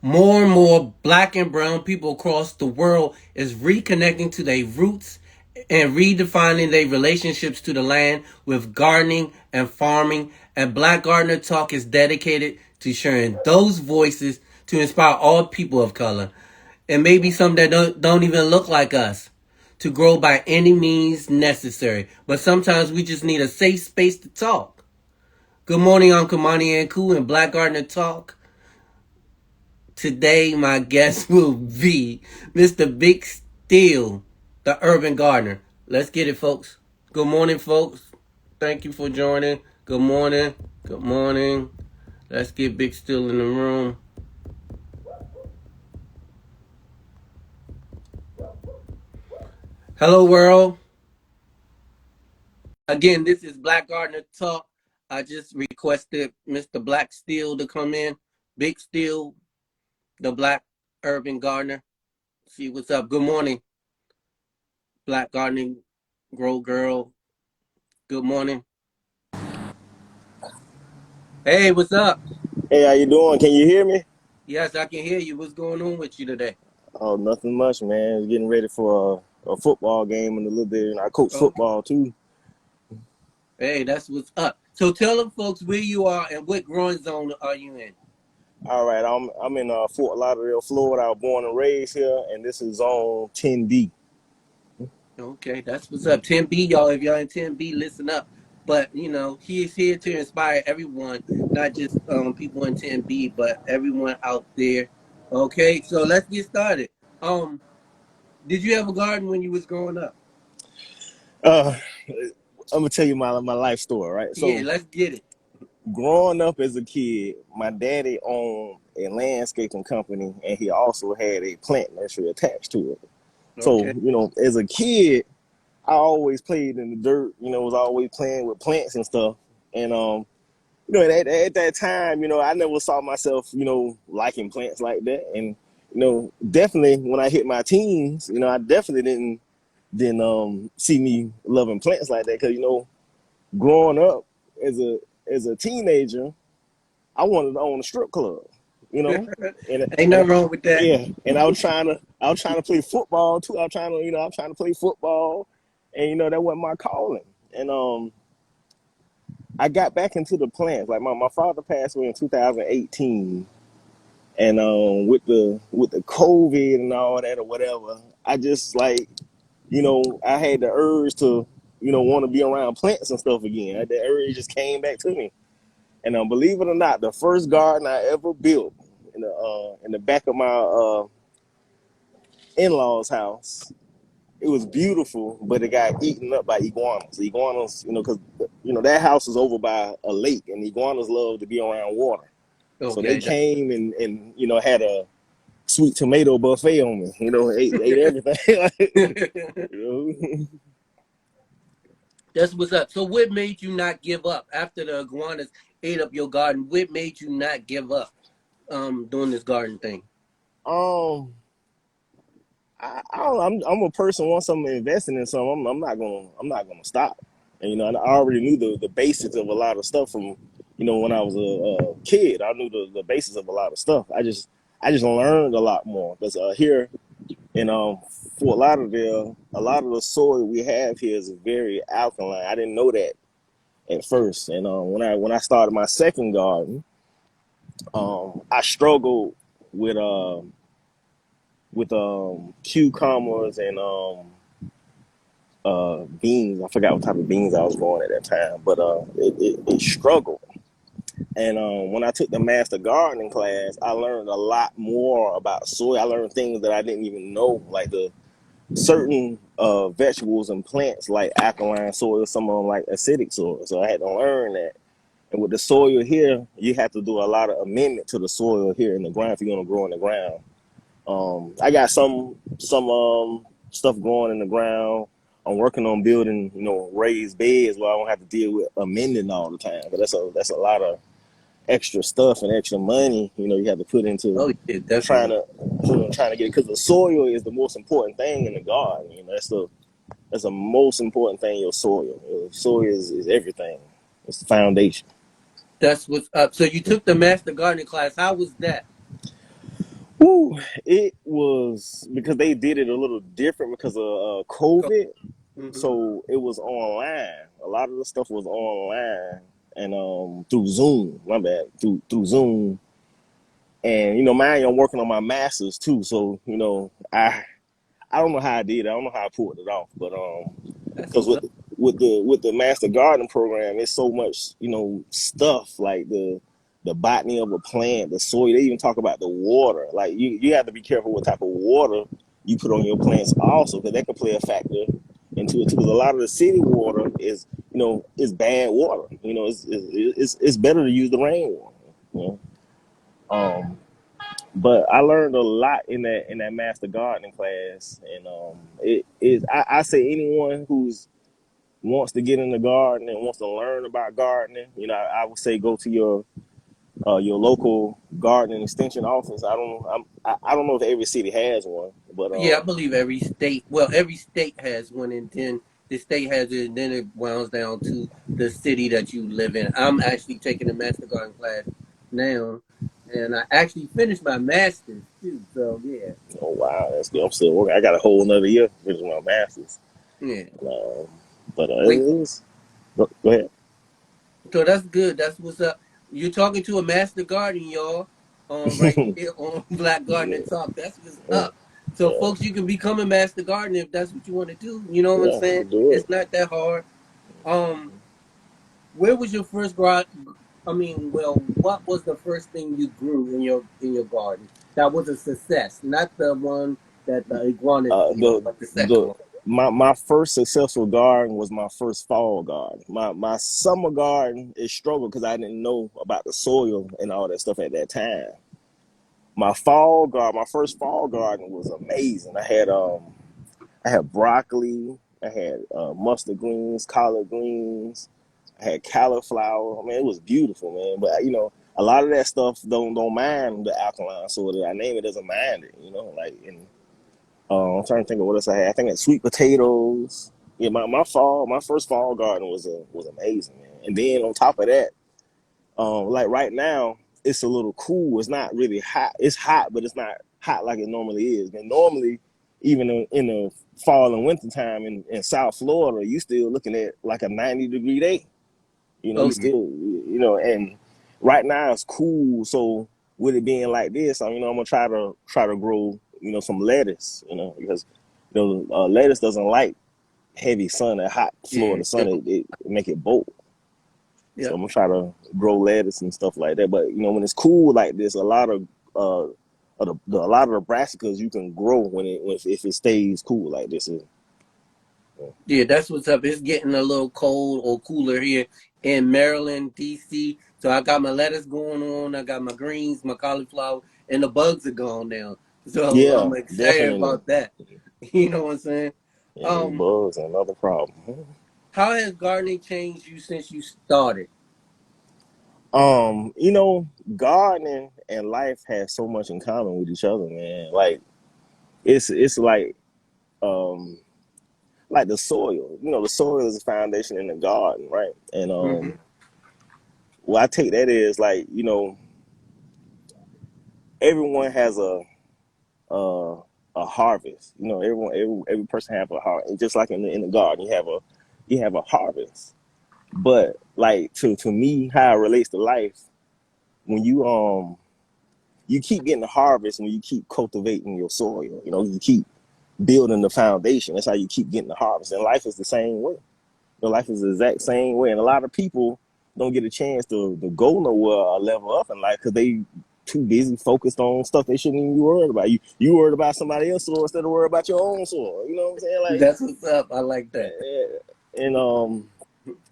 More and more black and brown people across the world is reconnecting to their roots and redefining their relationships to the land with gardening and farming. And Black Gardener Talk is dedicated to sharing those voices to inspire all people of color and maybe some that don't even look like us to grow by any means necessary. But sometimes we just need a safe space to talk. Good morning, I'm Kamani Anku and Black Gardener Talk. Today, my guest will be Mr. Big Steele, the urban gardener. Let's get it, folks. Good morning, folks. Thank you for joining. Good morning. Good morning. Let's get Big Steele in the room. Hello, world. Again, this is Black Gardener Talk. I just requested Mr. Black Steele to come in. Big Steele, the Black urban gardener. See what's up. Good morning, Black gardening grow girl. Good morning. Hey, what's up? Hey, how you doing? Can you hear me? Yes, I can hear you. What's going on with you today? Oh, nothing much, man. Getting ready for a football game in a little bit, and I coach Okay. football too. Hey, that's what's up. So tell them folks where you are and what growing zone are you in? All right, I'm in Fort Lauderdale, Florida. I was born and raised here, and this is Zone 10B. Okay, that's what's up. 10B, y'all. If y'all in 10B, listen up. But he is here to inspire everyone, not just people in 10B, but everyone out there. Okay, so let's get started. Um, did you have a garden when you was growing up? Uh, I'm gonna tell you my life story, right? Yeah, So, let's get it. growing up as a kid, my daddy owned a landscaping company, and he also had a plant nursery attached to it. So, Okay. as a kid, I always played in the dirt. Was always playing with plants and stuff. And at that time, I never saw myself, liking plants like that. And definitely when I hit my teens, I definitely didn't see me loving plants like that because growing up as a teenager, I wanted to own a strip club, you know, and Ain't and nothing wrong with that. yeah, and I was trying to play football too. I was trying to play football, and that wasn't my calling. And I got back into the plants. Like my father passed away in 2018, and with the COVID and all that or whatever, I just I had the urge to want to be around plants and stuff again. The urge just came back to me, and believe it or not, the first garden I ever built in the back of my in-laws' house. It was beautiful, but it got eaten up by iguanas. The iguanas, because that house is over by a lake, and iguanas love to be around water. So they Okay, came and had a sweet tomato buffet on me. Ate everything. you that's what's up. So, what made you not give up after the iguanas ate up your garden? What made you not give up doing this garden thing? know. I'm a person. Once I'm investing in something, I'm not gonna stop. And I already knew the basics of a lot of stuff from when I was a kid. I knew the basics of a lot of stuff. I just learned a lot more because here in Fort Lauderdale, a lot of the soil we have here is very alkaline. I didn't know that at first, and when I started my second garden, I struggled with cucumbers and beans. I forgot what type of beans I was growing at that time, but it struggled. And when I took the master gardening class, I learned a lot more about soil. I learned things that I didn't even know, like the certain vegetables and plants like alkaline soil, some of them like acidic soil. So I had to learn that. And with the soil here, you have to do a lot of amendment to the soil here in the ground if you're gonna grow in the ground. I got some stuff growing in the ground. I'm working on building, raised beds where I don't have to deal with amending all the time. But that's a lot of extra stuff and extra money, you have to put into Oh, yeah, trying definitely. to trying to get it because the soil is the most important thing in the garden. That's the most important thing. Your soil. Your soil is everything. It's the foundation. That's what's up. So, you took the master gardening class. How was that? Woo, it was because they did it a little different because of COVID. Mm-hmm. So it was online. A lot of the stuff was online and through Zoom. My bad, through Zoom. And mind you, I'm working on my masters too. So I don't know how I did it. I don't know how I pulled it off, but That's because what's up. with the master garden program, it's so much stuff like the botany of a plant, the soil. They even talk about the water. Like you have to be careful what type of water you put on your plants also, because that can play a factor into it too. Because a lot of the city water is bad water. It's better to use the rainwater. You know? But I learned a lot in that master gardening class, and it is I say anyone who's wants to get in the garden and wants to learn about gardening, I would say go to your local garden extension office. I don't know if every city has one, but Yeah, I believe every state has one, and then the state has it, and then it wounds down to the city that you live in. I'm actually taking a master garden class now, and I actually finished my master's too. So yeah, oh wow, that's good. I'm still working. I got a whole another year to finish my masters. yeah. Um, but Wait, it was go ahead. so that's good. That's what's up. You're talking to a master garden, y'all. Right here on Black Gardener Yeah, Talk. That's what's yeah, up. So, yeah, folks, you can become a master gardener if that's what you want to do. You know what I'm yeah. saying? Do it. It's not that hard. Um, Where was your first garden? I mean, well, what was the first thing you grew in your garden that was a success? Not the one that the iguanas ate, The but the second the one. my first successful garden was my first fall garden. My summer garden is struggled because I didn't know about the soil and all that stuff at that time. My first fall garden was amazing. I had broccoli, I had mustard greens, collard greens, I had cauliflower. I mean, it was beautiful, man. But a lot of that stuff don't mind the alkaline soil. That I name it doesn't mind it. Like in I'm trying to think of what else I had. I think I had sweet potatoes. Yeah, my first fall garden was amazing, man. And then on top of that, like right now, it's a little cool. It's not really hot. It's hot, but it's not hot like it normally is. And normally, even in the fall and winter time in South Florida, you still looking at like a 90-degree day. Oh You yeah, still, and right now it's cool. So with it being like this, I'm gonna try to grow, some lettuce, because lettuce doesn't like heavy sun, that hot yeah, Florida sun. It make it bolt. yeah, So I'm gonna try to grow lettuce and stuff like that. But when it's cool like this, a lot of the brassicas you can grow if it stays cool like this. yeah. That's what's up. It's getting a little cold or cooler here in Maryland, DC. So I got my lettuce going on. I got my greens, my cauliflower, and the bugs are gone now. So Yeah, I'm excited definitely. about that. You know what I'm saying? Yeah, these Um, bugs are another problem. how has gardening changed you since you started? Um, you know, Gardening and life has so much in common with each other, man. Like it's um like the soil. The soil is the foundation in the garden, right? And Hmm. what I take that is like, everyone has a a harvest. Every person have a harvest. Just like in the garden, you have a harvest. But like to me, how it relates to life, when you keep getting the harvest when you keep cultivating your soil. You keep building the foundation. That's how you keep getting the harvest. And life is the same way. Life is the exact same way. And a lot of people don't get a chance to go nowhere or level up in life because they too busy focused on stuff they shouldn't even be worried about. You worried about somebody else's soil instead of worried about your own soil. You know what I'm saying? That's what's up. I like that. And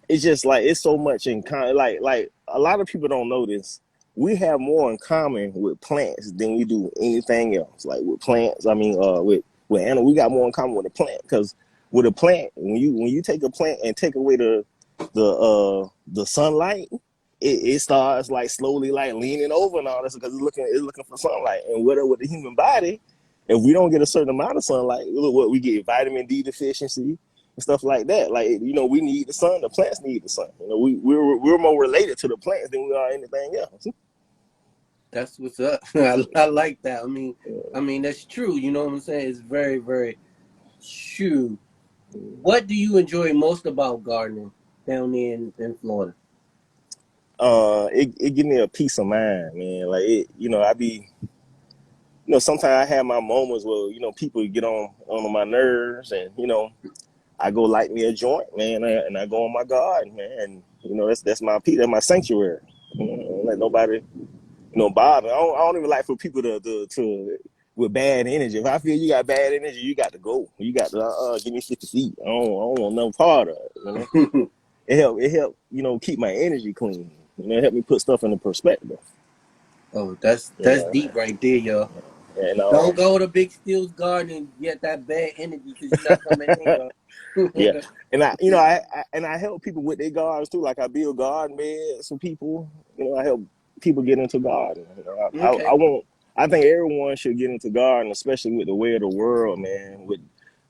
it's just like it's so much in common. Like a lot of people don't know this. We have more in common with plants than we do anything else. Like with plants, I mean, with animals, we got more in common with a plant because with a plant, when you take a plant and take away the sunlight, it starts like slowly like leaning over and all this because it's looking for sunlight. And with the human body, if we don't get a certain amount of sunlight, look what we get: vitamin D deficiency and stuff like that. Like we need the sun. The plants need the sun. We're more related to the plants than we are anything else. That's what's up. I like that. I mean that's true. You know what I'm saying? It's very, very true. What do you enjoy most about gardening down there in Florida? It give me a peace of mind, man. Like it, I be, sometimes I have my moments where people get on my nerves, and I go light me a joint, man, and I go on my garden, man, and that's my peace, that's my sanctuary. Don't let nobody bother. I don't even like for people to with bad energy. If I feel you got bad energy, you got to go. You got to give me 50 feet. I don't want no part of it. It help keep my energy clean. It help me put stuff into perspective. Oh, that's Yeah, deep right there, yo. and Don't go to Big Steele's garden and get that bad energy because you're not coming in, yo. yeah, and I help people with their gardens too. Like I build garden beds for people. I help people get into gardening. I Okay. want. I think everyone should get into gardening, especially with the way of the world, man. With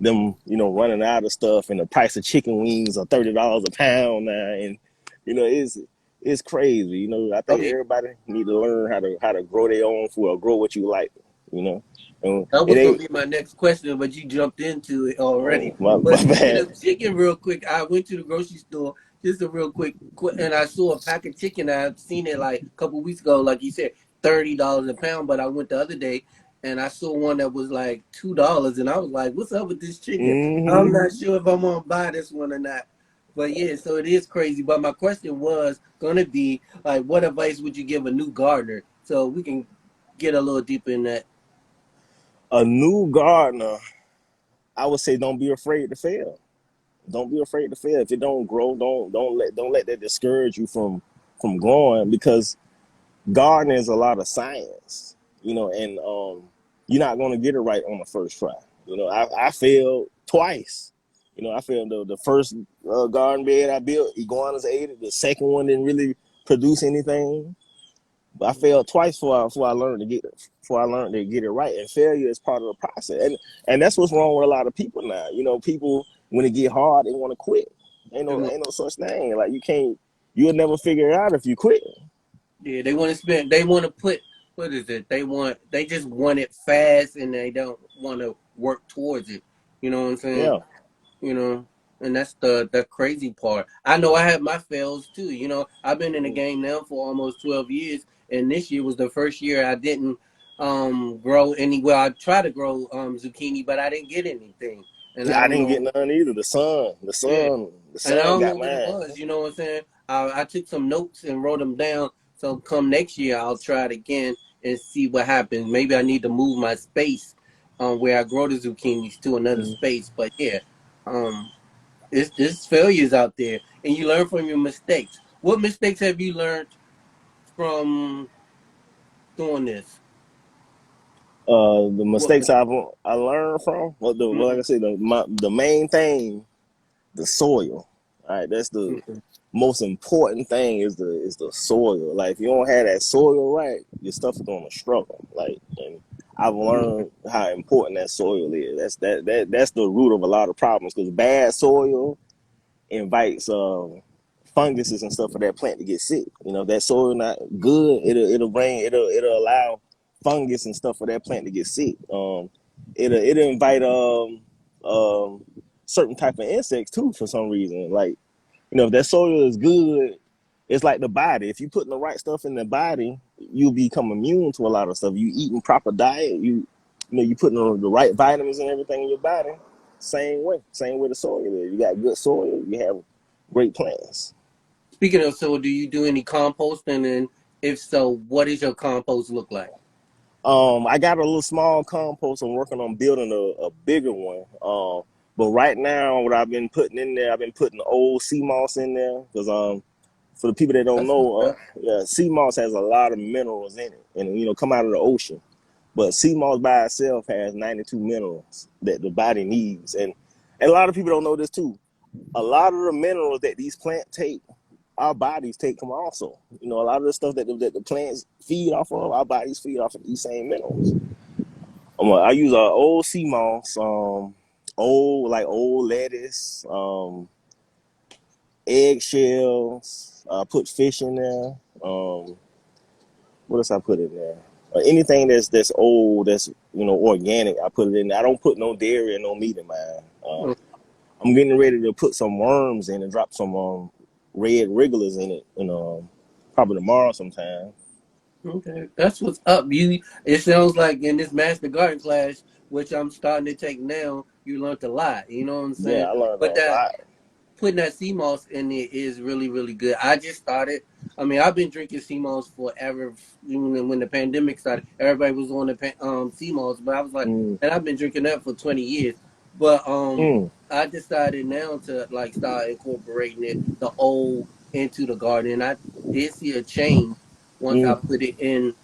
them, running out of stuff, and the price of chicken wings are $30 a pound now, and it's crazy. I Oh think yeah. everybody need to learn how to grow their own food or grow what you like. You know, and That it was gonna ain't. be my next question, but you jumped into it already. Oh, my, But my speaking bad. of chicken, real quick, I went to the grocery store just a real quick, and I saw a pack of chicken. I've seen it like a couple weeks ago, like you said, $30 a pound. But I went the other day and I saw one that was like $2, and I was like, "What's up with this chicken?" I'm Hmm. not sure if I'm gonna buy this one or not. But yeah, so it is crazy. But my question was gonna be like, what advice would you give a new gardener so we can get a little deeper in that? A new gardener, I would say, don't be afraid to fail. Don't be afraid to fail. If it don't grow, don't let that discourage you from growing, because gardening is a lot of science, and you're not going to get it right on the first try. I failed twice. I failed the first garden bed I built. Iguanas ate it. The second one didn't really produce anything. But I failed twice before I learned to get it right. And failure is part of the process. And that's what's wrong with a lot of people now. People, when it get hard, they want to quit. Ain't no such thing. Like you'll never figure it out if you quit. Yeah, they want to spend. They want to put. What is it? They just want it fast, and they don't want to work towards it. You know what I'm saying? Yeah. You know, and that's the crazy part. I know I had my fails too. I've been in the game now for almost 12 years, and this year was the first year I didn't grow any. Well, I tried to grow zucchini, but I didn't get anything, and I Yeah, I don't didn't get know. none either. The sun, the Yeah, sun, the and I sun don't know got what it mine. was. You know what I'm saying? I took some notes and wrote them down. So come next year, I'll try it again and see what happens. Maybe I need to move my space where I grow the zucchinis to another space. But yeah, um, it's failures out there, and you learn from your mistakes. What mistakes have you learned from doing this? The What mistakes mistakes? I learned from, well, like Mm-hmm. I said, the main thing, the soil. All right, that's the Mm-hmm. most important thing, is the soil. Like if you don't have that soil right, your stuff is gonna struggle. Like, and I've learned how important that soil is. That's the root of a lot of problems, because bad soil invites funguses and stuff for that plant to get sick. If that soil not good, it'll allow fungus and stuff for that plant to get sick. It'll invite um certain type of insects too, for some reason. Like, if that soil is good, it's like the body. If you putting the right stuff in the body, you become immune to a lot of stuff. You eating proper diet, you putting the right vitamins and everything in your body. Same way the soil is. You got good soil, you have great plants. Speaking of soil, do you do any composting? And if so, what does your compost look like? I got a little small compost. I'm working on building a bigger one. But right now, what I've been putting in there, I've been putting old sea moss in there, because for the people that don't That's what's know, up. yeah, sea moss has a lot of minerals in it, and come out of the ocean. But sea moss by itself has 92 minerals that the body needs, and a lot of people don't know this too. A lot of the minerals that these plants take, our bodies take them also. A lot of the stuff that the plants feed off of, our bodies feed off of these same minerals. I use old sea moss, old lettuce, eggshells. I put fish in there. What else I put in there? Anything that's old, that's organic, I put it in there. I don't put no dairy or no meat in mine. I'm getting ready to put some worms in and drop some red wrigglers in it, probably tomorrow sometime. Okay, that's what's up. It sounds like in this master garden class, which I'm starting to take now, you learned a lot. You know what I'm Yeah, saying? I learned a But that lot. putting that sea moss in it is really, really good. I just started. I mean, I've been drinking sea moss forever. Even when the pandemic started, everybody was on the sea moss, but I was like, Mm, and I've been drinking that for 20 years. But mm, I decided now to like start incorporating the old into the garden. And I did see a change once I mm. put it in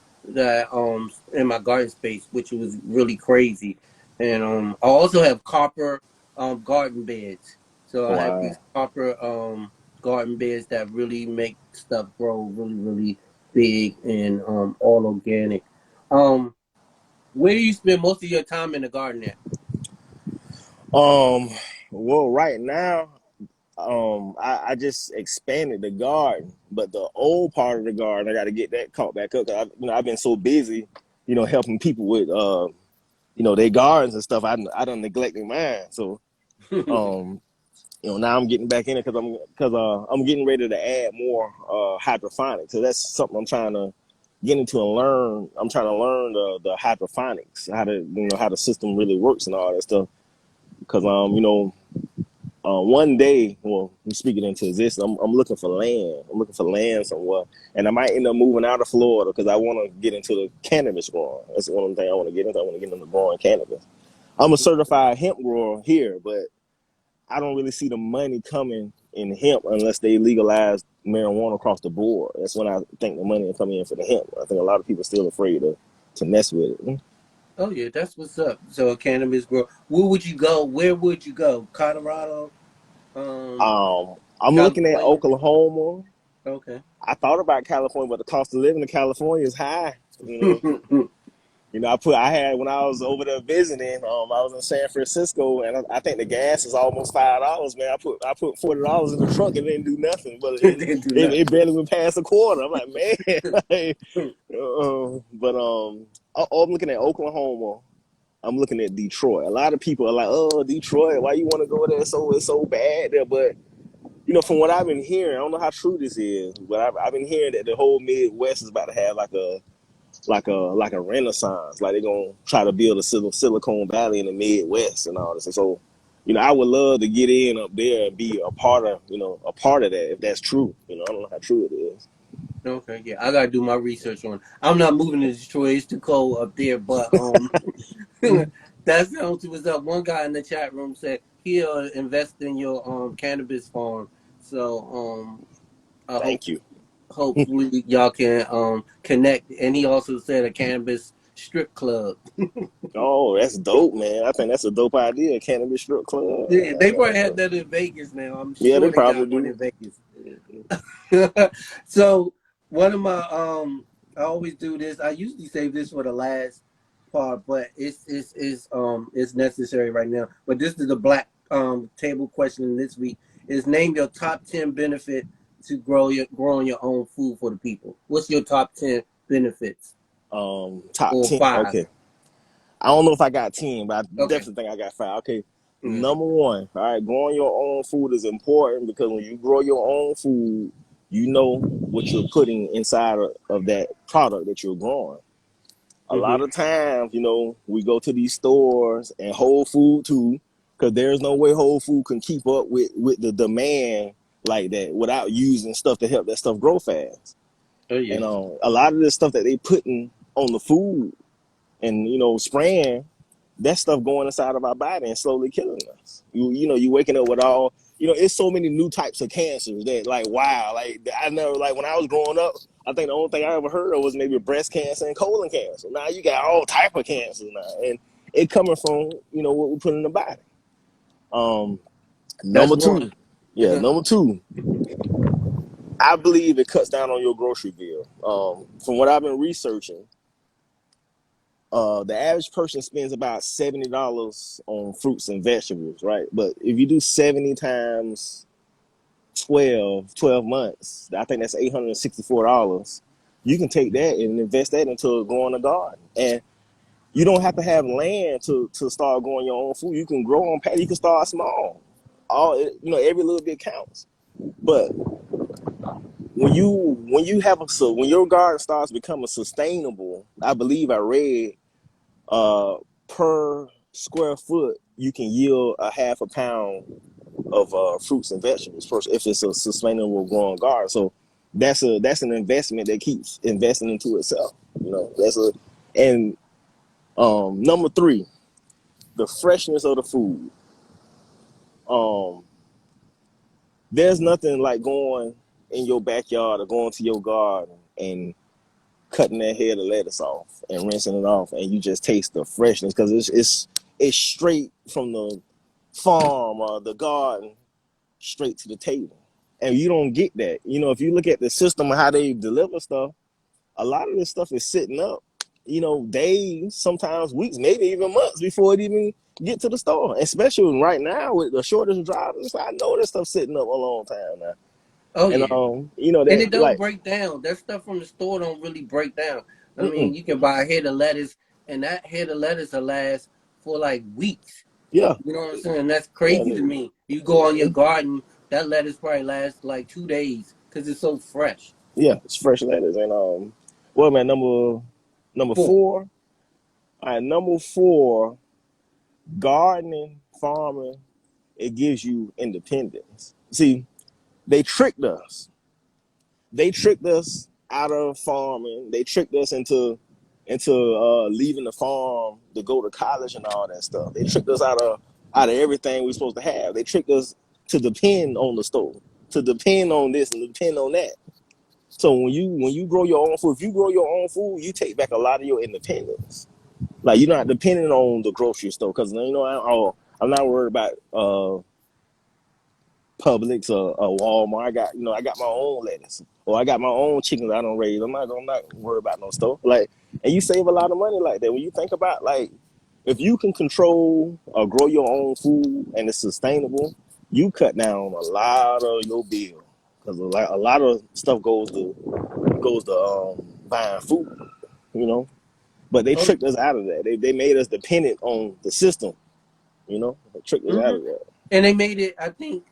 my garden space, which was really crazy. And I also have copper garden beds. So I have these Wow. copper garden beds that really make stuff grow really, really big and all organic. Um where do you spend most of your time in the garden at? Um, well, right now, I just expanded the garden, but the old part of the garden, I got to get that caught back up. I've been so busy, helping people with, their gardens and stuff. I done neglected mine. So, um, now I'm getting back in it because I'm getting ready to add more hydroponics. So that's something I'm trying to get into and learn. I'm trying to learn the hydroponics, how the system really works and all that stuff. Because one day, well, I'm speaking into existence. I'm looking for land. I'm looking for land somewhere, and I might end up moving out of Florida because I want to get into the cannabis growing. That's one of the things I want to get into. I want to get into growing cannabis. I'm a certified hemp grower here, but I don't really see the money coming in hemp unless they legalize marijuana across the board. That's when I think the money will come in for the hemp. I think a lot of people are still afraid to mess with it. Oh yeah, that's what's up. So cannabis grow. Where would you go? Where would you go? Colorado, um, I'm looking at California. Oklahoma. Okay. I thought about California, but the cost of living in California is high. I had when I was over there visiting. I was in San Francisco, and I think the gas is almost $5. Man, I put $40 in the trunk and didn't do nothing, but Didn't do it nothing. barely went past a quarter. I'm like, man, but I'm looking at Oklahoma. I'm looking at Detroit. A lot of people are like, "Oh, Detroit, why you want to go there? It's so bad there." But from what I've been hearing, I don't know how true this is, but I've been hearing that the whole Midwest is about to have like a renaissance. Like they're gonna try to build a Silicon Valley in the Midwest and all this. And so, I would love to get in up there and be a part of that if that's true. I don't know how true it is. Okay, yeah, I gotta do my research on it. I'm not moving to Detroit; it's too cold up there. But that sounds what's up. One guy in the chat room said he'll invest in your cannabis farm. So I hope Thank you. hopefully y'all can connect. And he also said a cannabis strip club. Oh, that's dope, man. I think that's a dope idea. Cannabis strip club. Yeah, I they think probably that's have dope. that in Vegas now. I'm Yeah, they sure they probably got one do. in Vegas. So one of my I always do this. I usually save this for the last part, but it's necessary right now. But this is the black table question this week. Is name your top 10 benefit to growing your own food for the people. What's your top 10 benefits? Top Or 10. five? Okay. I don't know if I got 10, but I Okay. definitely think I got 5. Okay. Okay. Number one, all right, growing your own food is important because when you grow your own food, you know what you're putting inside of that product that you're growing. A lot Mm-hmm. of times, we go to these stores and Whole Food too, because there's no way Whole Food can keep up with the demand like that without using stuff to help that stuff grow fast. Oh And yeah. a lot of this stuff that they putting on the food and spraying that stuff going inside of our body and slowly killing us. You waking up with all it's so many new types of cancers that like wow, like I never like when I was growing up, I think the only thing I ever heard of was maybe breast cancer and colon cancer. Now you got all type of cancers now, and it coming from what we put in the body. Um, That's number one. two, yeah, number two, I believe it cuts down on your grocery bill. From what I've been researching, the average person spends about $70 on fruits and vegetables, right? But if you do 70 times 12 months, I think that's $864. You can take that and invest that into growing a garden. And you don't have to have land to start growing your own food. You can grow on patio. You can start small. Every little bit counts. But when your garden starts becoming sustainable, I believe I read per square foot you can yield a half a pound of fruits and vegetables if it's a sustainable growing garden. So that's an investment that keeps investing into itself. And number three, the freshness of the food. Um, there's nothing like going in your backyard or going to your garden and cutting that head of lettuce off and rinsing it off, and you just taste the freshness because it's straight from the farm or the garden straight to the table, and you don't get that. If you look at the system of how they deliver stuff, a lot of this stuff is sitting up, days, sometimes weeks, maybe even months before it even get to the store. Especially right now with the shortage of drivers, I know this stuff sitting up a long time now. Oh And yeah. And that it don't like, break down. That stuff from the store don't really break down. I mean, mm-mm. you can buy a head of lettuce, and that head of lettuce will last for like weeks. Yeah, You know what I'm saying? That's yeah, crazy to me. You go on your garden, that lettuce probably lasts like 2 days because it's so fresh. yeah, it's fresh lettuce. And well, man, number Four. four. All right, number four, gardening, farming, it gives you independence. See, they tricked us. They tricked us out of farming. They tricked us into leaving the farm to go to college and all that stuff. They tricked us out of everything we're supposed to have. They tricked us to depend on the store, to depend on this and depend on that. So when you grow your own food, if you grow your own food, you take back a lot of your independence. Like you're not depending on the grocery store because I'm not worried about Publix or Walmart. I got my own lettuce or I got my own chickens I don't raise. I'm not worried about no store. Like, and you save a lot of money like that when you think about, like, if you can control or grow your own food and it's sustainable, you cut down a lot of your bill because a lot of stuff goes to buying food, you know. But they Oh, tricked us out of that. They made us dependent on the system, They tricked us out hmm. of that. And they made it, I think,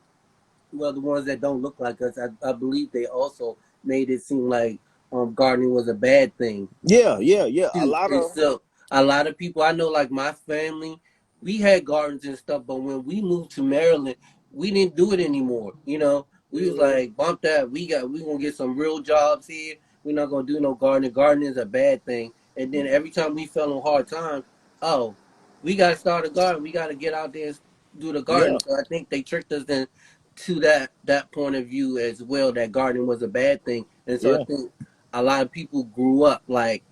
well, the ones that don't look like us, I believe they also made it seem like gardening was a bad thing. Yeah, yeah, yeah. A Too. lot And of so a lot of people I know, like my family, we had gardens and stuff, but when we moved to Maryland, we didn't do it anymore. We was mm, like, bump that. We gonna get some real jobs here. We're not gonna do no gardening. Gardening is a bad thing. And then every time we fell on hard times, oh, we gotta start a garden. We gotta get out there and do the yeah, garden. So I think they tricked us then to that point of view as well. That gardening was a bad thing, and so I yeah. think a lot of people grew up like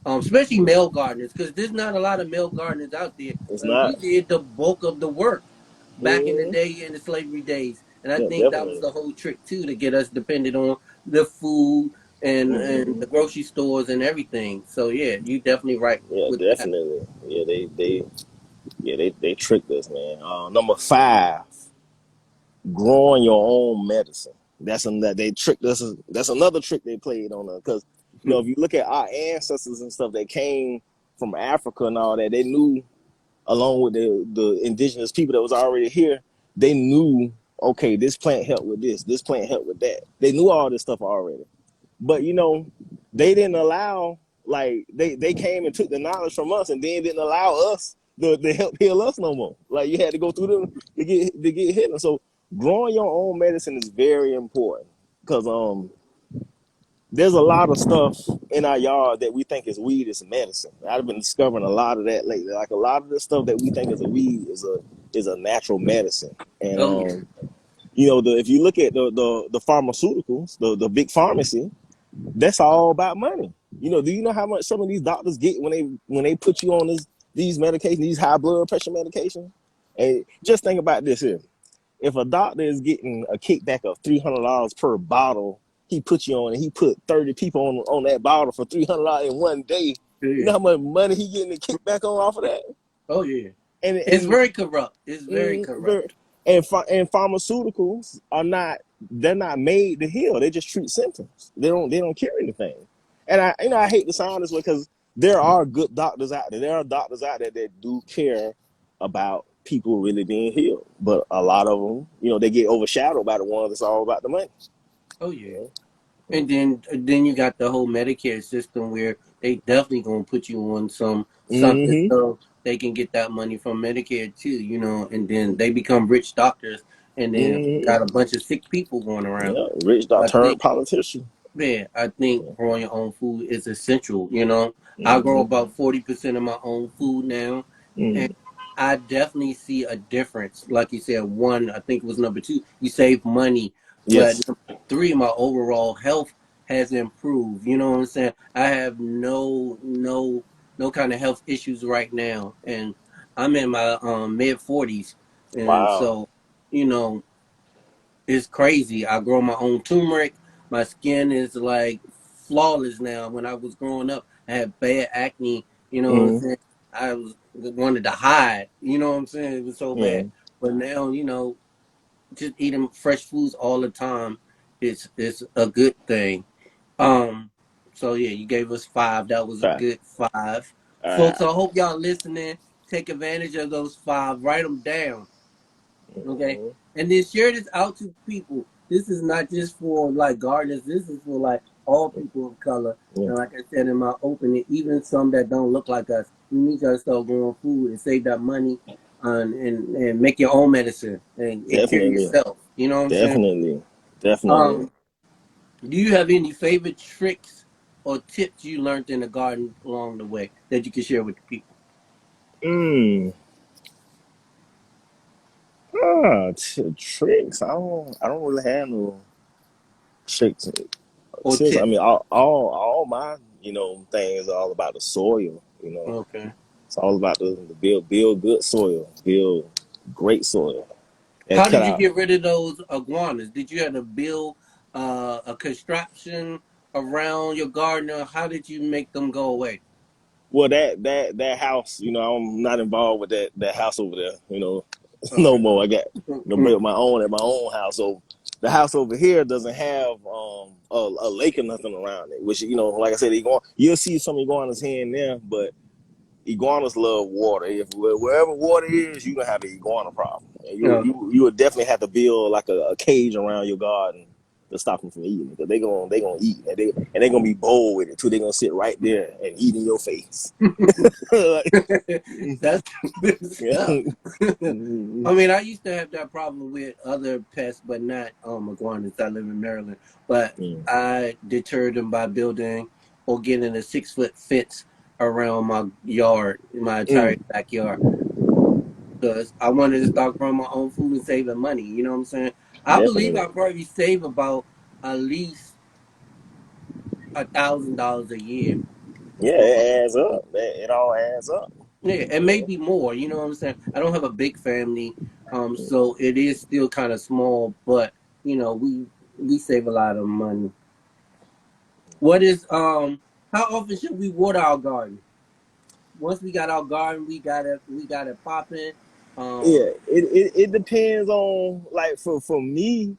especially male gardeners, because there's not a lot of male gardeners out there. It's And we not. did the bulk of the work back in the Mm, day in the slavery days, and I yeah, think that was definitely. the whole trick too to get us dependent on the food and Hmm. the grocery stores and everything. So yeah, you definitely right Yeah, with that. definitely. Yeah, they tricked us, man. Number five, growing your own medicine. That they tricked us. That's another trick they played on us. Because if you look at our ancestors and stuff that came from Africa and all that, they knew, along with the indigenous people that was already here, they knew, okay, this plant helped with this plant helped with that. They knew all this stuff already. But they didn't allow, like, they came and took the knowledge from us and then didn't allow us to help heal us no more. Like, you had to go through them to get healing. So growing your own medicine is very important because there's a lot of stuff in our yard that we think is weed is medicine. I've been discovering a lot of that lately. Like, a lot of the stuff that we think is a weed is a natural medicine. And Oh yeah. if you look at the pharmaceuticals, the big pharmacy, that's all about money. Do you know how much some of these doctors get when they put you on these medications, these high blood pressure medications? And just think about this here. If a doctor is getting a kickback of $300 per bottle, he put you on and he put 30 people on that bottle for $300 in one day. You Yeah. know how much money he getting a kickback on off of that? Oh yeah. And It's and very corrupt. It's very corrupt. very, and pharmaceuticals are not, they're not made to heal. They just treat symptoms. They don't cure anything. And I hate to sound this way because there are good doctors out there. There are doctors out there that do care about people really being healed, but a lot of them, they get overshadowed by the ones that's all about the money. Oh yeah. You And then you got the whole Medicare system where they definitely gonna put you on something Mm-hmm. so they can get that money from Medicare too, and then they become rich doctors and then Mm-hmm. got a bunch of sick people going around. Yeah, rich I doctor think turned politician. Yeah, I think Yeah. growing your own food is essential. I grow Mm-hmm. about 40% of my own food now, and Mm-hmm. I definitely see a difference. Like you said, one, I think it was number two, you save money, but Yes. number three, my overall health has improved. You know what I'm saying? I have no kind of health issues right now, and I'm in my mid 40s, and Wow. so you know it's crazy. I grow my own turmeric. My skin is like flawless now. When I was growing up, I had bad acne. You know what I'm Mm-hmm. saying? I wanted to hide. You know what I'm saying? It was so bad. Mm-hmm. But now, just eating fresh foods all the time is a good thing. Um, so yeah, you gave us five. That was a Right. good five, All folks. right. I hope y'all listening. Take advantage of those five. Write them down. Okay. Mm-hmm. And then share this out to people. This is not just for like gardeners. This is for like all people of color. Yeah. And like I said in my opening, even some that don't look like us. We need to start growing food and save that money and make your own medicine and cure Definitely. yourself. You know what I'm saying? Definitely. Definitely. Um, do you have any favorite tricks or tips you learned in the garden along the way that you can share with the people? Mm. Tricks. I don't really have no tricks. Or Tips. I tips? mean, all my things are all about the soil. Okay. It's all about the build good soil, build great soil, and How cut did you out. get rid of those iguanas? Did you have to build a construction around your garden, or how did you make them go away? Well, that house, I'm not involved with that house over there. No Okay. more. I got build my own at my own house. So the house over here doesn't have a lake or nothing around it. Which like I said, you'll see some iguanas here and there, but iguanas love water. If wherever water is, you're gonna have an iguana problem. And you Yeah. you you would definitely have to build like a cage around your garden to stop them from eating because they gonna eat and they gonna be bold with it too. They gonna sit right there and eat in your face. Like, That's good stuff. yeah. I mean, I used to have that problem with other pests, but not iguanas. I live in Maryland, but Mm. I deterred them by building or getting a 6 foot fence around my yard, my entire Mm. backyard. Because I wanted to start growing my own food and saving money. You know what I'm saying? I believe Definitely. I probably save about at least $1,000 a year. Yeah, For, it adds up. It all adds up. yeah, and You maybe more. You know what I'm saying? I don't have a big family, so it is still kind of small, but we save a lot of money. What is How often should we water our garden? Once we got our garden, we got it popping. Yeah, Um, it depends on like for me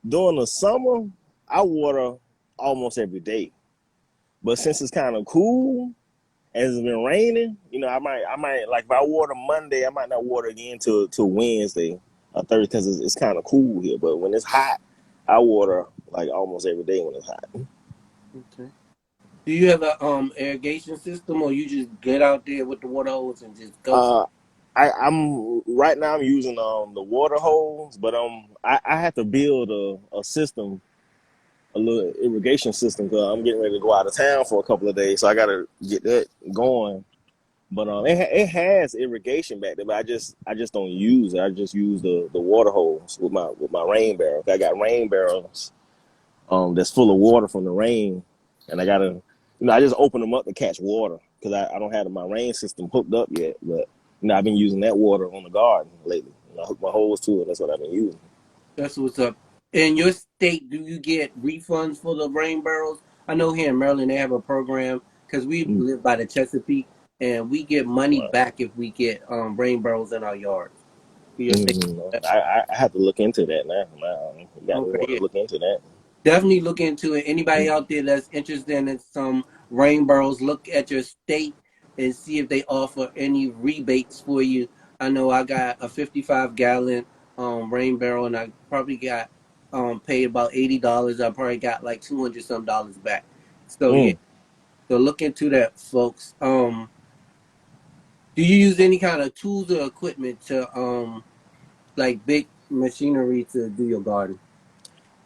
during the summer, I water almost every day. But since it's kind of cool and it's been raining, I might like if I water Monday, I might not water again till Wednesday or Thursday because it's kind of cool here. But when it's hot, I water like almost every day when it's hot. okay. Do you have a irrigation system, or you just get out there with the water hose and just go? Uh, I'm right now. I'm using the water hose, but I have to build a system, a little irrigation system because I'm getting ready to go out of town for a couple of days, so I got to get that going. But it has irrigation back there, but I just don't use it. I just use the water hose with my rain barrel. I got rain barrels that's full of water from the rain, and I gotta I just open them up to catch water because I don't have my rain system hooked up yet. But I've been using that water on the garden lately. I hook my hose to it. That's what I've been using. That's what's up. In your state, do you get refunds for the rain barrels? I know here in Maryland they have a program because we Mm. live by the Chesapeake, and we get money Wow. back if we get rain barrels in our yards. Do your state? I have to look into that now. You got me Okay, want yeah. to look into that. definitely look into it. Anybody out there that's interested in some rainbows, look at your state and see if they offer any rebates for you. I know I got a 55-gallon rain barrel, and I probably got paid about $80. I probably got like 200 some dollars back. So yeah, Mm. so look into that, folks. Do you use any kind of tools or equipment to like big machinery to do your garden?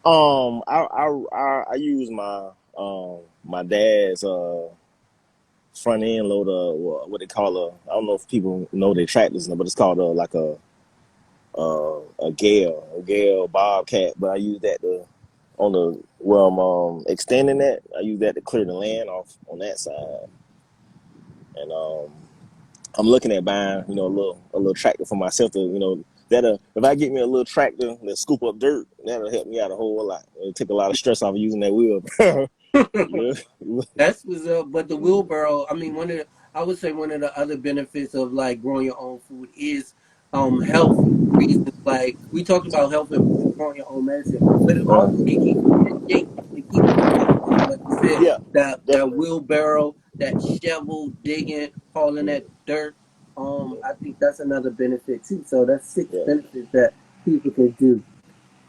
I use my dad's front end loader, what they call I don't know if people know their tractors, but it's called like a Gale Bobcat. But I use that to on the where I'm extending that. I use that to clear the land off on that side, and I'm looking at buying a little tractor for myself to that if I get me a little tractor that scoop up dirt, that'll help me out a whole lot. It'll take a lot of stress off of using that wheel. Yeah. That's was but the wheelbarrow. I mean, I would say one of the other benefits of like growing your own food is health reasons. Like we talked about health and growing your own medicine, but it uh, also can keep you in shape. It keeps you active. Like you said, yeah, that definitely. wheelbarrow, that shovel digging, hauling that dirt. I think that's another benefit too. So that's six Yeah. benefits that people can do.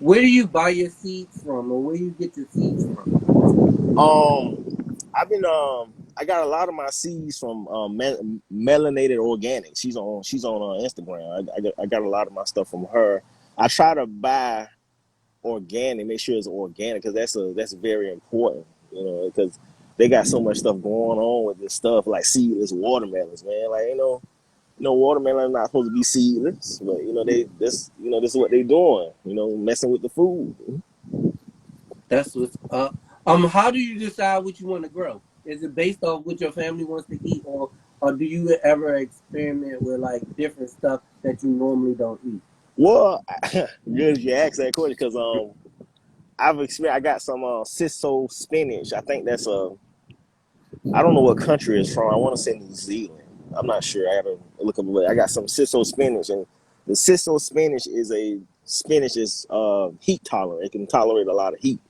Where do you buy your seeds from, or where do you get your seeds from? I got a lot of my seeds from Melanated Organic. She's on Instagram. I got a lot of my stuff from her. I try to buy organic, make sure it's organic because that's very important. Because they got so much stuff going on with this stuff like seedless watermelons, man. Like watermelon not supposed to be seedless, but this is what they doing. Messing with the food. That's what's up. How do you decide what you want to grow? Is it based off what your family wants to eat, or do you ever experiment with like different stuff that you normally don't eat? Well, good you asked that question because I've experienced. I got some Ciso spinach. I think that's I don't know what country it's from. I want to say New Zealand. I'm not sure. I gotta look up. I got some Ciso spinach, and the Ciso spinach is a spinach is heat tolerant. It can tolerate a lot of heat.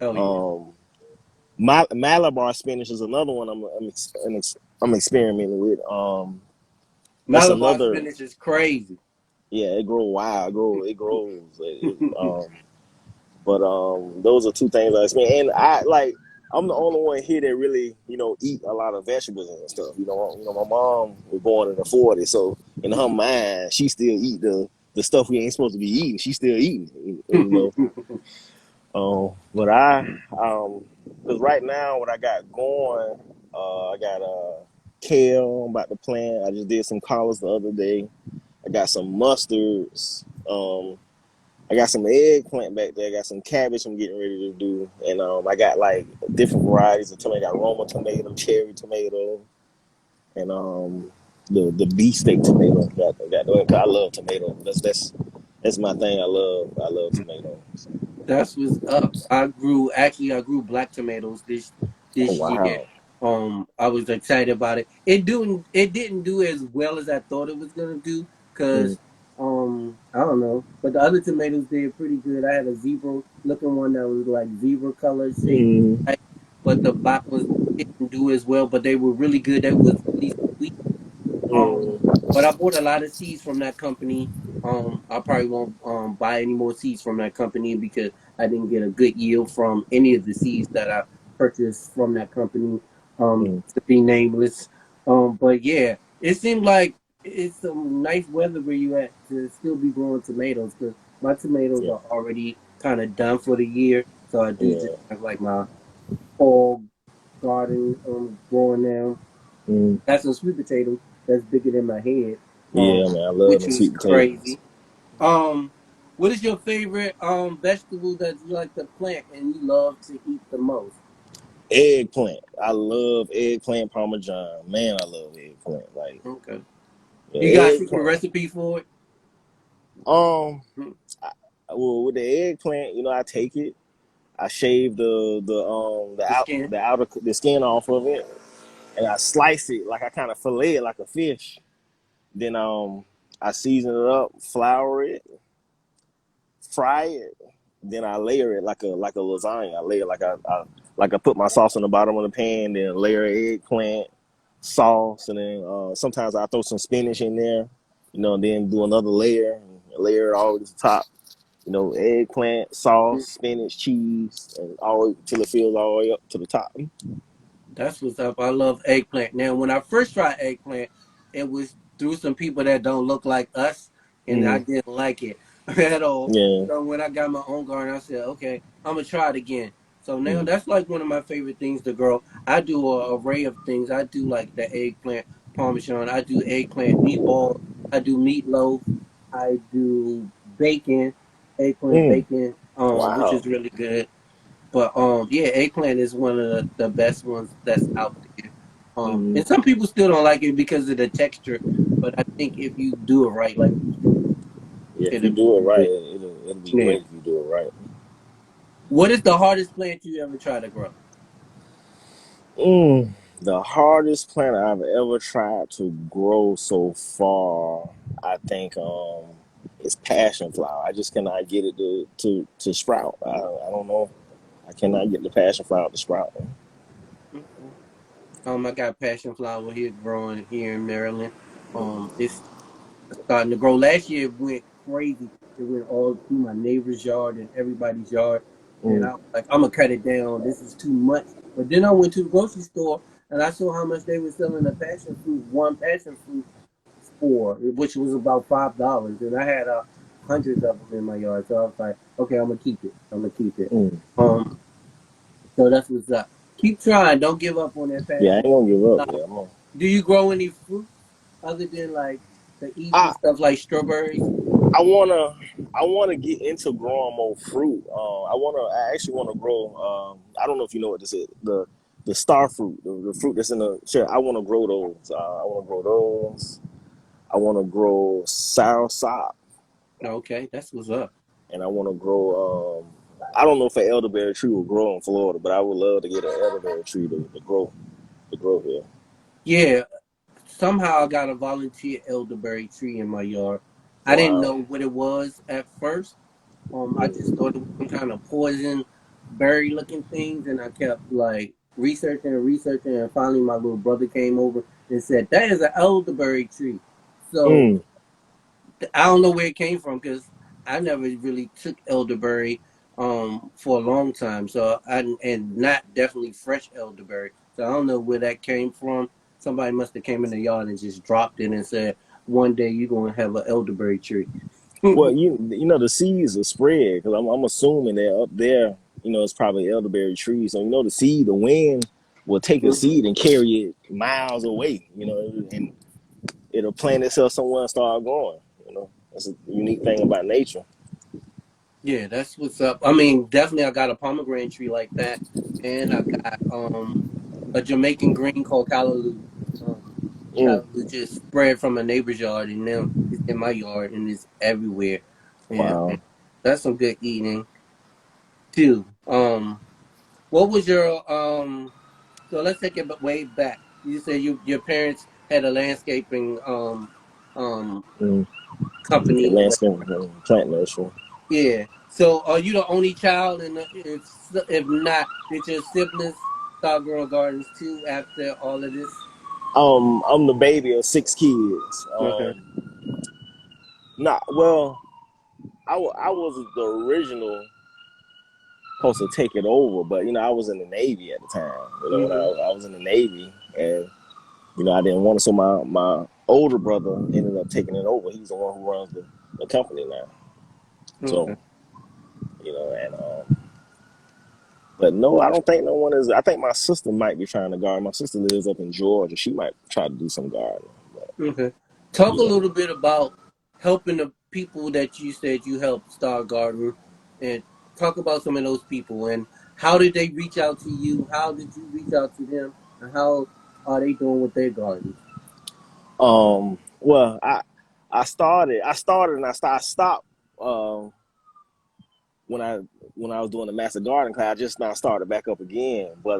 Oh yeah, Um, Malabar spinach is another one I'm experimenting with. That's Malabar another. spinach is crazy. Yeah, it grows wild. It grows. But those are two things I experienced, and I like. I'm the only one here that really, eat a lot of vegetables and stuff. My mom was born in the '40s, so in her mind, she still eat the stuff we ain't supposed to be eating. She still eating, but because right now what I got going, I got kale I'm about to plant. I just did some collards the other day. I got some mustards. I got some eggplant back there. I got some cabbage I'm getting ready to do, and I got like different varieties of tomato. I got Roma tomato, cherry tomato, and the beefsteak tomato. I love tomato. That's my thing. I love tomatoes. That's what's up. I grew black tomatoes Oh this year. wow. I was excited about it. It didn't do as well as I thought it was gonna do Mm, because I don't know, but the other tomatoes did pretty good. I had a zebra looking one that was like zebra color shape, mm, right? But the black ones didn't do as well. But they were really good. They was really sweet. But I bought a lot of seeds from that company. I probably won't buy any more seeds from that company because I didn't get a good yield from any of the seeds that I purchased from that company. mm, To be nameless. But yeah, it seemed like it's some nice weather where you at to still be growing tomatoes because my tomatoes yeah, are already kind of done for the year. So I do just yeah. have like my fall garden growing now. Mm, Got some sweet potatoes that's bigger than my head, yeah, man. I love which them is sweet potatoes. crazy. Um, what is your favorite vegetable that you like to plant and you love to eat the most? Eggplant. I love eggplant parmesan. Man, I love eggplant. Like, Okay, yeah, you got a secret eggplant. recipe for it? Um, Hmm. well, with the eggplant, I take it. I shave The skin. the skin off of it, and I slice it like I kind of fillet it like a fish. Then I season it up, flour it, fry it, then I layer it like a lasagna. I layer like I put my sauce on the bottom of the pan, then layer eggplant sauce, and then sometimes I throw some spinach in there, you know, and then do another layer, and layer it all to the top. You know, eggplant, sauce, spinach, cheese, and all till it fills all the way up to the top. That's what's up. I love eggplant. Now, when I first tried eggplant, it was through some people that don't look like us, and I Mm, didn't like it at all. yeah. So when I got my own garden, I said, okay, I'm gonna try it again. So now Mm, that's like one of my favorite things to grow. I do a array of things. I do like the eggplant parmesan. I do eggplant meatballs. I do meatloaf. I do bacon, eggplant mm, bacon, which wow. is really good. But yeah, eggplant is one of the best ones that's out there. Mm, And some people still don't like it because of the texture, but I think if you do it right, like you said, yeah, if you it'll do it be right, good. it'll be Yeah. great if you do it right. What is the hardest plant you ever try to grow? Mm, the hardest plant I've ever tried to grow so far, I think, is passion flower. I just cannot get it to sprout. I don't know. I cannot get the passion flower to sprout. Okay. I got passion flower here growing here in Maryland. It's starting to grow. Last year it went crazy. It went all through my neighbor's yard and everybody's yard. And Mm, I was like, I'm gonna cut it down. This is too much. But then I went to the grocery store and I saw how much they were selling a passion fruit, one passion fruit for, which was about $5. And I had hundreds of them in my yard. So I was like, okay, I'm gonna keep it. I'm gonna keep it. mm. Um, so that's what's up. Keep trying. Don't give up on that Yeah, I ain't passion. gonna give up. Now, Yeah, I'm gonna. do you grow any fruits other than like the easy I stuff like strawberries? I wanna I wanna get into growing more fruit. I actually wanna grow. I don't know if you know what this is. The star fruit, the fruit that's in the sure. I wanna grow those. I wanna grow those. I wanna grow sour sop, Okay, that's what's up. and I wanna grow. I don't know if an elderberry tree will grow in Florida, but I would love to get an elderberry tree to grow here. Yeah, somehow I got a volunteer elderberry tree in my yard. I didn't Wow. know what it was at first. I just Mm, thought it was some kind of poison berry looking things, and I kept like researching and researching, and finally my little brother came over and said that is an elderberry tree. So mm. I don't know where it came from because I never really took elderberry for a long time. So I and not definitely fresh elderberry. So I don't know where that came from. Somebody must have came in the yard and just dropped it and said, "One day you're gonna have an elderberry tree." Well, you know the seeds are spread because I'm assuming that up there, you know, it's probably elderberry trees. So you know the seed, the wind will take a Mhm. seed and carry it miles away. You know, and it'll plant itself somewhere and start growing. You know, that's a unique thing about nature. Yeah, that's what's up. I mean, definitely I got a pomegranate tree like that, and I got a Jamaican green called callaloo. Um, Mm, callaloo just spread from a neighbor's yard, and now it's in my yard, and it's everywhere. And wow. that's some good eating too. What was your So let's take it way back. You said your parents had a landscaping um Mm, company or landscape, whatever. plant nursery. Yeah. So are you the only child, and if not, did your siblings start growing gardens too after all of this? I'm the baby of six kids. Okay. Not well. I was the original supposed to take it over, but you know I was in the Navy at the time. You know when Mhm. I was in the Navy, and you know I didn't want it, so my older brother ended up taking it over. He's the one who runs the company now. So Okay. you know, and but no, I don't think no one is. I think my sister might be trying to garden. My sister lives up in Georgia. She might try to do some gardening. But Okay. Talk a yeah, little bit about helping the people that you said you helped start gardening, and talk about some of those people and how did they reach out to you? How did you reach out to them? And how are they doing with their gardens? well, I started, and I stopped. Um, when I was doing the master garden class, I just now started back up again. But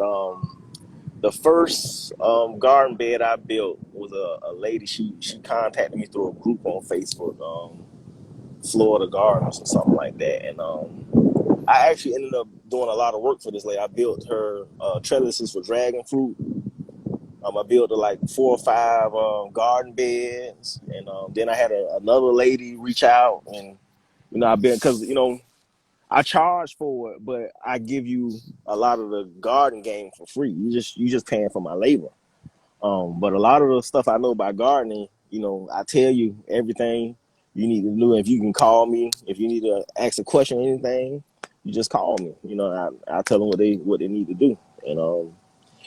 the first garden bed I built was a lady. She contacted me through a group on Facebook, Florida Gardens or something like that, and I actually ended up doing a lot of work for this lady. I built her trellises for dragon fruit. I built her like 4 or 5 garden beds, and then I had another lady reach out, and I've been because I charge for it, but I give you a lot of the garden game for free. You just paying for my labor. But a lot of the stuff I know about gardening, I tell you everything you need to do. If you can call me, if you need to ask a question or anything, you just call me. I tell them what they need to do, and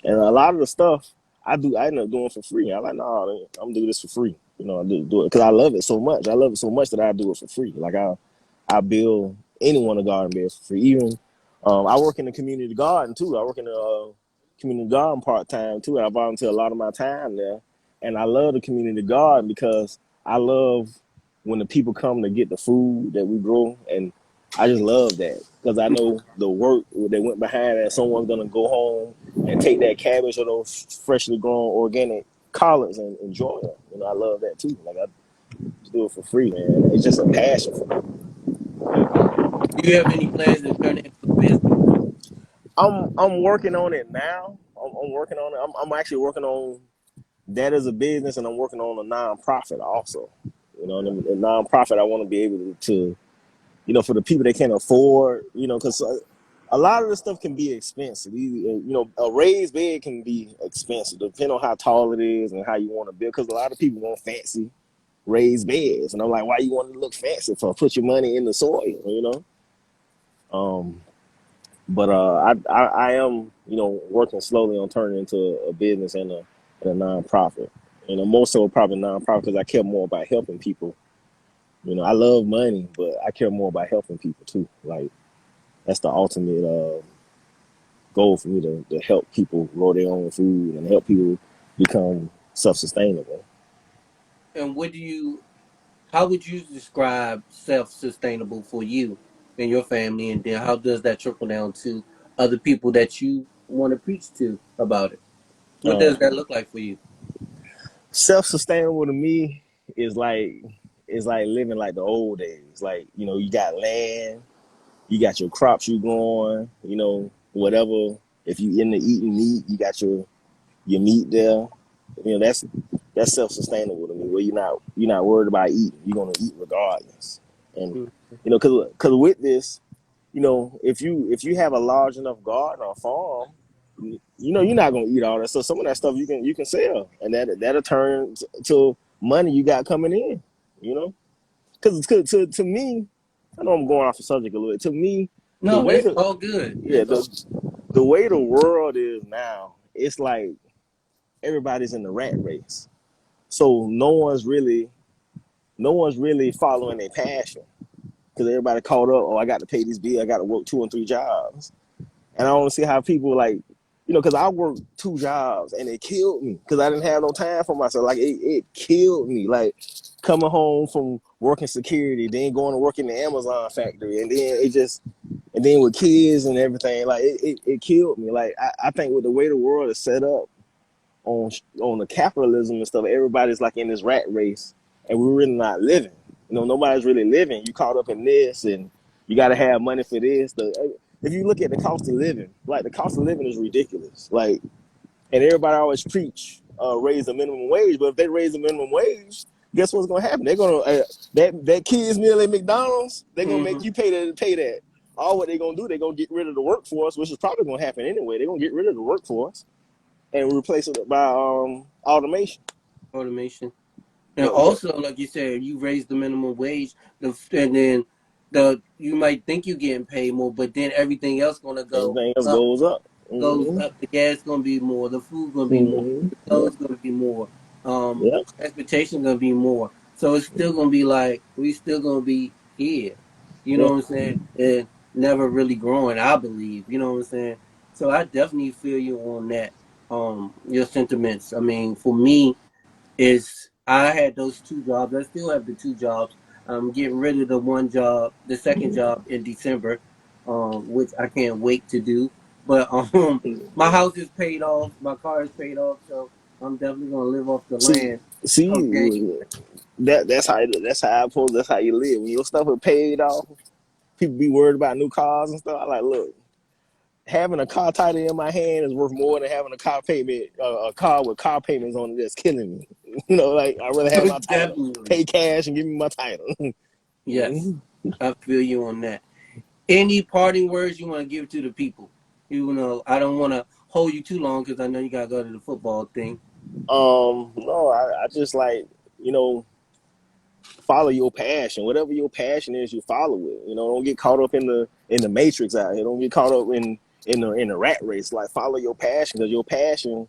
and a lot of the stuff I end up doing for free. I'm like, no, I'm gonna do this for free. I do it because I love it so much. I love it so much that I do it for free. Like I build anyone a garden bed for free. Even I work in the community garden too. I work in the community garden part time too. I volunteer a lot of my time there, and I love the community garden because I love when the people come to get the food that we grow, and I just love that because I know the work that went behind it. Someone's gonna go home and take that cabbage or those freshly grown organic collards and enjoy them. I love that too. Like I do it for free, man. It's just a passion for me. Do you have any plans to turn it into a business? I'm working on it now. I'm working on it. I'm actually working on that as a business, and I'm working on a nonprofit also. The nonprofit I want to be able to for the people that can't afford, because a lot of this stuff can be expensive. A raised bed can be expensive, depending on how tall it is and how you want to build. Because a lot of people want fancy raised beds, and I'm like, why you want to look fancy for? Put your money in the soil. Um, but I am working slowly on turning into a business and a nonprofit. More so probably nonprofit because I care more about helping people. I love money, but I care more about helping people too. Like that's the ultimate goal for me to help people grow their own food and help people become self-sustainable. And how would you describe self-sustainable for you and your family? And then how does that trickle down to other people that you want to preach to about it? What does that Um, look like for you? Self-sustainable to me is like living like the old days. Like you got land, you got your crops you growing, whatever. If you into eating meat, you got your meat there. That's self-sustainable to me. Where you're not worried about eating. You're gonna eat regardless. And Mm. because with this, if you have a large enough garden or farm, you're not gonna eat all that. So some of that stuff you can sell, and that'll turn to money you got coming in. You know, because to me, I know I'm going off the subject a little bit. To me, the No, way it's the all good. yeah It's all the way the world is now, it's like everybody's in the rat race. So no one's really following their passion because everybody caught up. Oh, I got to pay this bill. I got to work 2 and 3 jobs, and I don't see how people like, because I worked 2 jobs and it killed me because I didn't have no time for myself. Like it killed me. Like coming home from working security, then going to work in the Amazon factory, and then and then with kids and everything, like it killed me. Like I think with the way the world is set up, on the capitalism and stuff, everybody's like in this rat race, and we're really not living. Nobody's really living. You caught up in this, and you got to have money for this. If you look at the cost of living, like the cost of living is ridiculous. Like, and everybody always preach raise the minimum wage, but if they raise the minimum wage, guess what's gonna happen? They're gonna that kids meal at McDonald's. They're gonna make hmm you pay that. All what they're gonna do, they're gonna get rid of the workforce, which is probably gonna happen anyway. They're gonna get rid of the workforce and replace it by automation. automation. And What? also, like you said, you raise the minimum wage, and then you might think you're getting paid more, but then everything else gonna go Everything else up. goes up. Goes Mm-hmm. up. The gas gonna be more. The food gonna be more. Mm-hmm. The Yep. clothes gonna be more. Yep. Transportation gonna be more. So it's still gonna be like we still gonna be here. You know Yeah. what I'm saying? And never really growing. I believe. You know what I'm saying? So I definitely feel you on that. Your sentiments. I mean, for me, is I had those 2 jobs. I still have the 2 jobs. I'm getting rid of the one job, the second job in December, which I can't wait to do. But my house is paid off, my car is paid off, so I'm definitely gonna live off the See, land. Okay. see, that's how I suppose that's how you live when your stuff is paid off. people be worried about new cars and stuff. I like, look, having a car title in my hand is worth more than having a car with car payments on it that's killing me. Like I'd rather have my title, Definitely. pay cash and give me my title. Yes. I feel you on that. Any parting words you want to give to the people? I don't want to hold you too long because I know you got to go to the football thing. No, I just like, you know, follow your passion. Whatever your passion is, you follow it. Don't get caught up in the matrix out here. Don't get caught up in the rat race. Like follow your passion, because your passion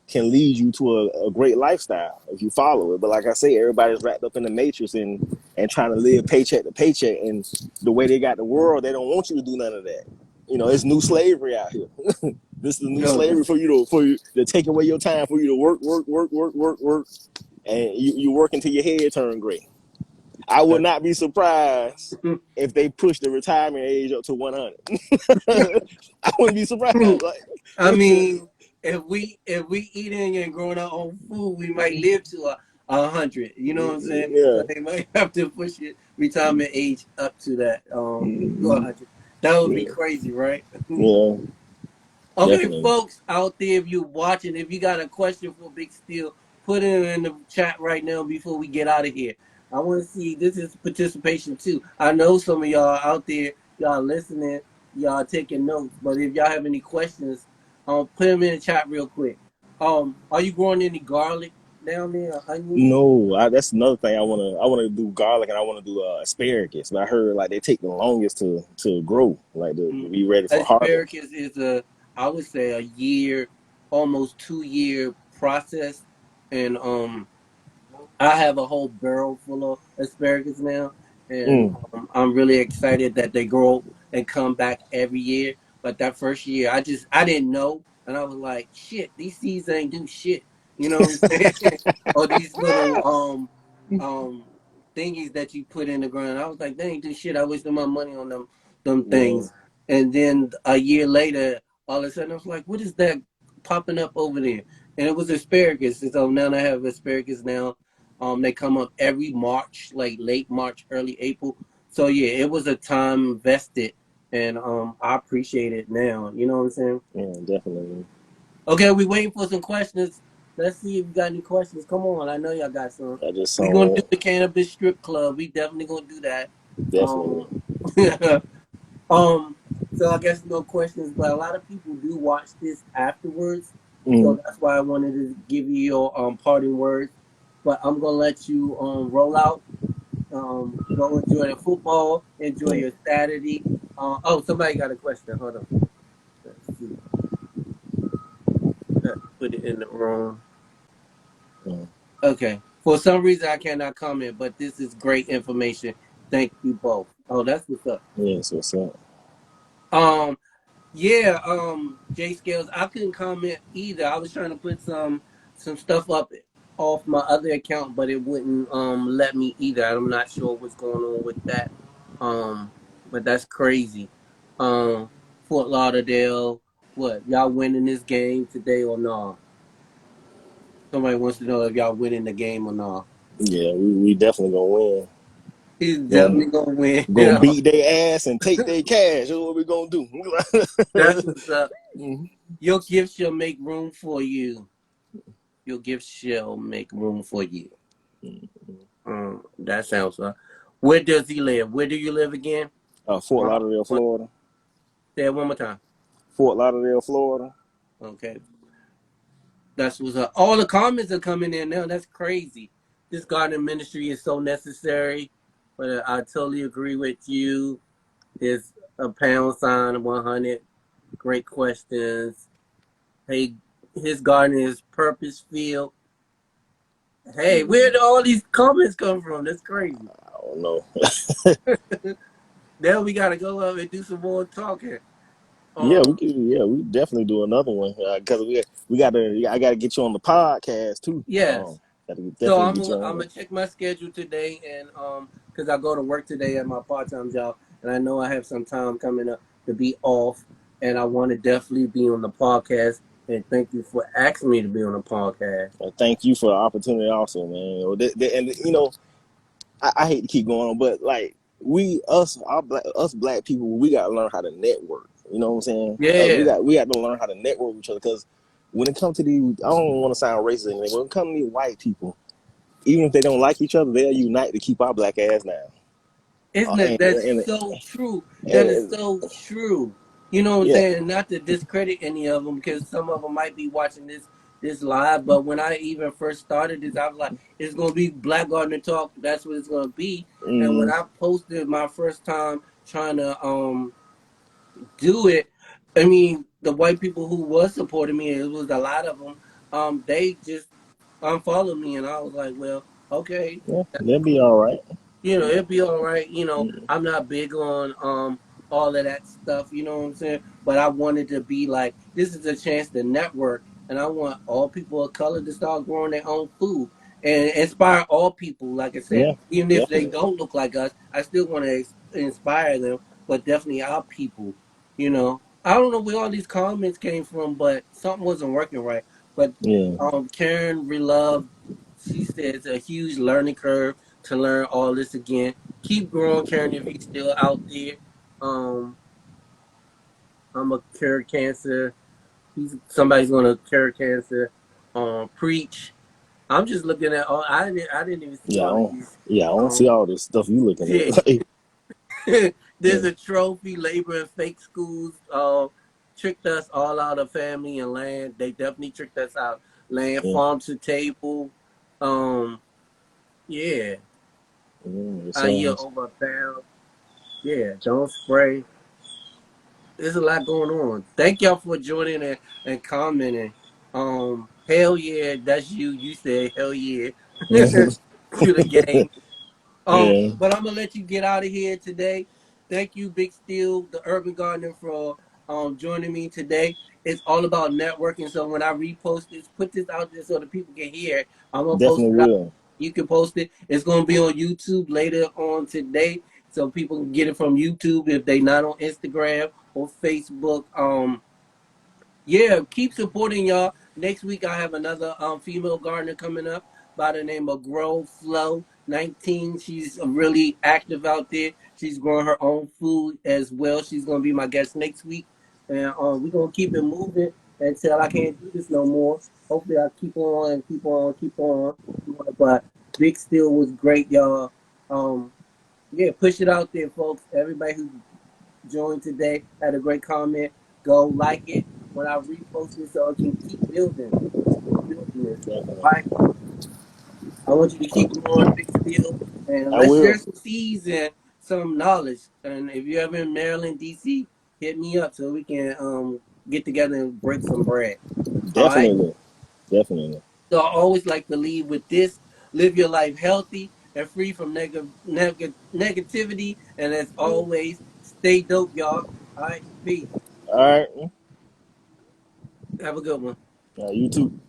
can lead you to a great lifestyle if you follow it. But like I say, everybody's wrapped up in the matrix and trying to live paycheck to paycheck. And the way they got the world, they don't want you to do none of that. It's new slavery out here. This is new No, slavery for you to take away your time, for you to work, and you work until your head turn gray. I would not be surprised if they push the retirement age up to 100. I wouldn't be surprised. I mean, if we eating and growing our own food, we might live to 100. You know what I'm saying? Yeah, So they might have to push it retirement age up to that to 100. That would be yeah, crazy, right? yeah, Okay, definitely. folks out there, if you're watching, if you got a question for Big Steele, put it in the chat right now before we get out of here. I want to see, this is participation too. I know some of y'all out there, y'all listening, y'all taking notes, but if y'all have any questions, put them in the chat real quick. Are you growing any garlic down there, or onions? No, that's another thing. I wanna do garlic, and I want to do asparagus. But I heard like they take the longest to grow, like to Mm. be ready for harvest. Asparagus is I would say a year, almost 2 year process, and I have a whole barrel full of asparagus now, and Mm. I'm really excited that they grow and come back every year. But that first year, I didn't know, and I was like, shit, these seeds ain't do shit. You know what I'm saying? Or these little um thingies that you put in the ground. I was like, they ain't do shit. I wasted my money on them Yeah. things. And then a year later, all of a sudden, I was like, what is that popping up over there? And it was asparagus. And so now I have asparagus now. They come up every March, like late March, early April. So yeah, it was a time invested, and I appreciate it now. You know what I'm saying? Yeah, definitely. Okay, we waiting for some questions. Let's see if you got any questions. Come on, I know y'all got some. I just We gonna saw do the cannabis strip club. We definitely gonna do that. definitely. Um, so I guess no questions, but a lot of people do watch this afterwards. So Mm. that's why I wanted to give you your parting words. But I'm gonna let you roll out. Go enjoy the football. Enjoy Mm. your Saturday. Oh, somebody got a question. Hold on. Let's see. Put it in the room. Mm. Okay. For some reason, I cannot comment, but this is great information. Thank you both. Oh, that's what's up. Yes, what's up? Um, Yeah, J Scales, I couldn't comment either. I was trying to put some stuff up off my other account, but it wouldn't let me either. I'm not sure what's going on with that. But that's crazy. Fort Lauderdale, what, y'all winning this game today or not? Somebody wants to know if y'all winning the game or not. Yeah, we definitely gonna win. He's Gonna definitely gonna win. gonna beat their ass and take their cash. That's what we gonna do. That's what's up. Mhm. Your gift shall make room for you. Your gift shall make room for you. That sounds right. Where does he live? Where do you live again? Fort Uh, Lauderdale, Florida. Say it one more time. Fort Lauderdale, Florida. Okay. That's what's up. All the comments are coming in now. That's crazy. This garden ministry is so necessary. But I totally agree with you. It's a pound sign 100. Great questions. Hey, his garden is purpose field. Hey, where do all these comments come from? That's crazy. I don't know. Now we gotta go up and do some more talking. Yeah, we Um, can. Yeah, we definitely do another one because we got to. I got to get you on the podcast too. yes. Got to So definitely get you I'm on gonna check my schedule today, and because I go to work today at my part time job, and I know I have some time coming up to be off, and I want to definitely be on the podcast. And thank you for asking me to be on the podcast. there. Thank you for the opportunity, also, man. And I hate to keep going on, but like us black people, we gotta learn how to network. You know what I'm saying? We Yeah. got to learn how to network with each other because when it comes to these, I don't want to sound racist or anything. When it comes to these white people, even if they don't like each other, they'll unite to keep our black ass down. Isn't it? That's And so true. That is and so true. You know what I'm yeah, saying? Not to discredit any of them because some of them might be watching this live. But when I even first started this, I was like, it's gonna be Black Gardener Talk. That's what it's gonna be. And when mm, I posted my first time trying to do it, I mean, the white people who was supporting me, it was a lot of them. They just unfollowed me, and I was like, well, okay, yeah, they'll be all right. it'll be all right. I'm not big on all of that stuff, you know what I'm saying? But I wanted to be like, this is a chance to network, and I want all people of color to start growing their own food and inspire all people. Like I said, Yeah, even if they definitely. don't look like us, I still want to inspire them, but definitely our people, I don't know where all these comments came from, but something wasn't working right. But Yeah, Karen Relove, she said it's a huge learning curve to learn all this again. Keep growing, Karen, if you're still out there. Um, I'm a cure cancer. Somebody's gonna cure cancer. Preach. I'm just looking at all. I didn't even see all of these. I don't see Um, all this stuff you looking yeah. at. Like, There's yeah, a trophy. Labor and fake schools tricked us all out of family and land. They definitely tricked us out. Land, yeah, farm to table. Um, yeah. it A year sounds over a pound. Yeah. Don't spray. There's a lot going on. Thank y'all for joining and commenting. Hell yeah, that's you. You said hell yeah to the game. yeah, But I'm gonna let you get out of here today. Thank you, Big Steel, the Urban Gardener, for joining me today. It's all about networking. So when I repost this, put this out there so the people can hear it. I'm gonna post definitely it out. will. You can post it. It's gonna be on YouTube later on today, so people can get it from YouTube if they not on Instagram or Facebook. Yeah, keep supporting y'all. Next week I have another female gardener coming up by the name of Grow Flow 19. She's really active out there. She's growing her own food as well. She's gonna be my guest next week. And we're gonna keep it moving until I can't do this no more. Hopefully I keep on and keep on, keep on. But Big Steel was great, y'all. Yeah, push it out there, folks. Everybody who joined today, had a great comment. Go like it when I repost it so I can keep building. Keep building this. All Definitely, right. I want you to keep growing big steel and I let's share will. some seeds and some knowledge. And if you're ever in Maryland, DC, hit me up so we can get together and break some bread. All right. Definitely, definitely. So I always like to leave with this: live your life healthy and free from negativity. And as Yeah. always, stay dope, y'all. All right. Peace. All right, Have a good one. you too.